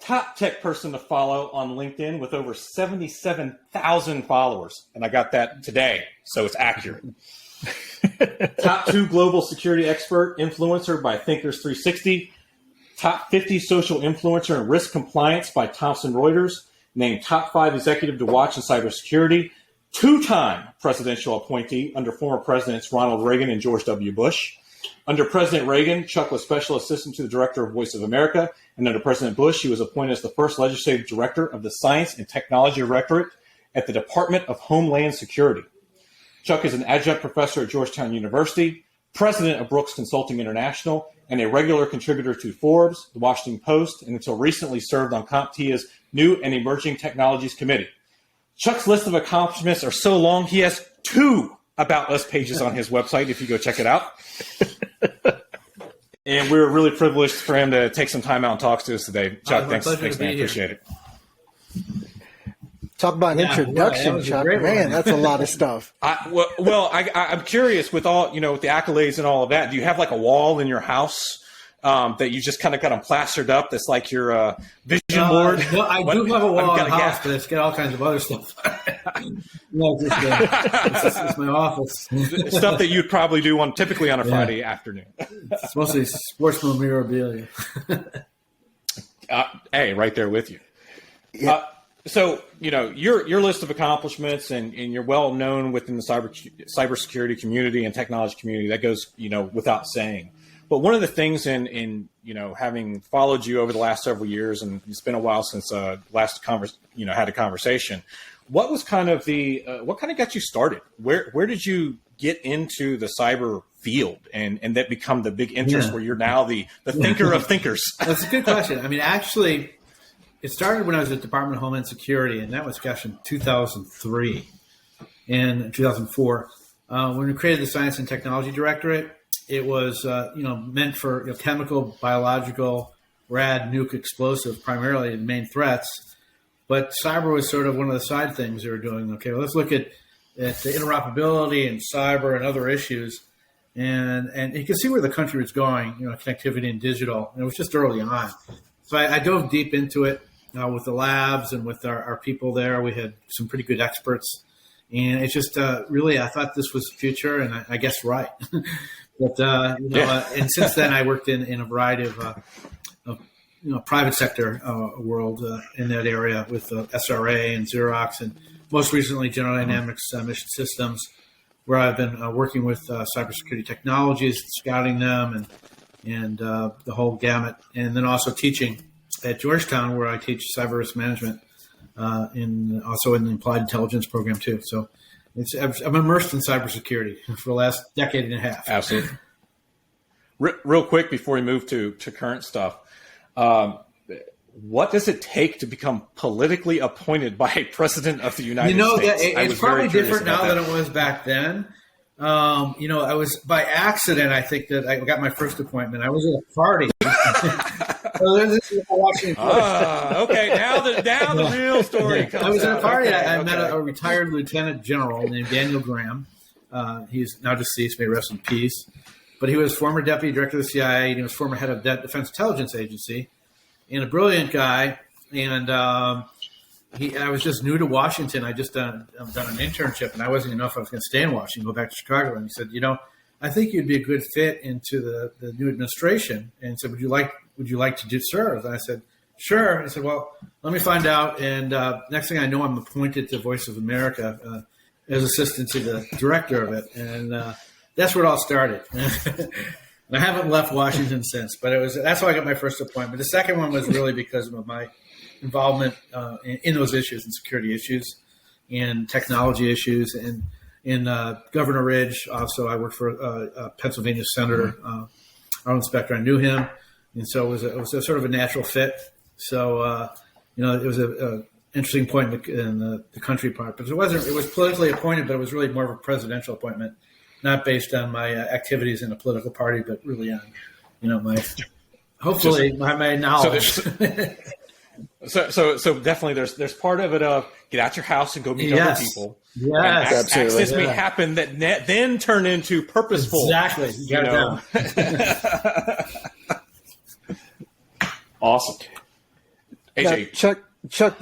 top tech person to follow on LinkedIn with over 77,000 followers. And I got that today, so it's accurate. Top 2 global security expert influencer by Thinkers360. Top 50 social influencer in risk compliance by Thomson Reuters. Named top 5 executive to watch in cybersecurity. 2-time presidential appointee under former presidents Ronald Reagan and George W. Bush. Under President Reagan, Chuck was special assistant to the director of Voice of America. And under President Bush, he was appointed as the first legislative director of the Science and Technology Directorate at the Department of Homeland Security. Chuck is an adjunct professor at Georgetown University, president of Brooks Consulting International, and a regular contributor to Forbes, The Washington Post, and until recently served on CompTIA's New and Emerging Technologies Committee. Chuck's list of accomplishments are so long, he has 2 About Us pages on his website, if you go check it out. And we're really privileged for him to take some time out and talk to us today. Chuck, thanks man. Appreciate it. Talk about an introduction, Chuck. Man, that's a lot of stuff. I'm curious with all, with the accolades and all of that, do you have like a wall in your house that you just kind of got them plastered up that's like your vision board? Well, I do have a wall in the house, but it's got all kinds of other stuff. It's my office. Stuff that you'd probably do typically on a Friday afternoon. It's mostly sports memorabilia. Hey, right there with you. Yeah. So, your list of accomplishments and you're well known within the cybersecurity community and technology community, that goes, without saying. But one of the things in having followed you over the last several years, and it's been a while since last had a conversation, what was kind of what kind of got you started? Where did you get into the cyber field and that become the big interest where you're now the thinker of thinkers? That's a good question. I mean, actually, it started when I was at the Department of Homeland Security, and that was, in 2003 and 2004. When we created the Science and Technology Directorate, it was, meant for chemical, biological, rad, nuke, explosive, primarily the main threats. But cyber was sort of one of the side things they were doing. Okay, well, let's look at the interoperability and cyber and other issues. And you can see where the country was going, connectivity and digital. And it was just early on. So I dove deep into it with the labs and with our people there. We had some pretty good experts. And it's just really, I thought this was the future, and I guess right. But, and since then I worked in a variety of private sector world in that area with SRA and Xerox, and most recently General Dynamics Mission Systems, where I've been working with cybersecurity technologies, scouting them, and the whole gamut, and then also teaching at Georgetown, where I teach cyber risk management, also in the applied intelligence program too. So I'm immersed in cybersecurity for the last decade and a half. Absolutely. Real quick before we move to current stuff, what does it take to become politically appointed by a president of the United States? It's probably different now than it was back then. I was by accident. I think that I got my first appointment. I was at a party. Okay. Now the real story comes I was at a party. I Okay. met a retired lieutenant general named Daniel Graham. He's now deceased. May rest in peace. But he was former deputy director of the CIA, and he was former head of Defense Intelligence Agency, and a brilliant guy. And I was just new to Washington. I've done an internship, and I wasn't even know if I was going to stay in Washington, go back to Chicago. And he said, I think you'd be a good fit into the new administration. And he said, would you like to serve? And I said, sure. And I said, well, let me find out. And next thing I know, I'm appointed to Voice of America as assistant to the director of it. And that's where it all started. And I haven't left Washington since, but that's how I got my first appointment. The second one was really because of my involvement in those issues and security issues and technology issues. And in Governor Ridge, also, I worked for a Pennsylvania senator, Ronald inspector. I knew him. And so it was a sort of a natural fit. So, it was an interesting point in the country part. But it was politically appointed, but it was really more of a presidential appointment, not based on my activities in a political party, but really on, my knowledge. So definitely there's part of it of get out your house and go meet other people. Yes, absolutely. Access may happen that then turn into purposeful. Exactly. You got it down. Awesome. AJ. Chuck,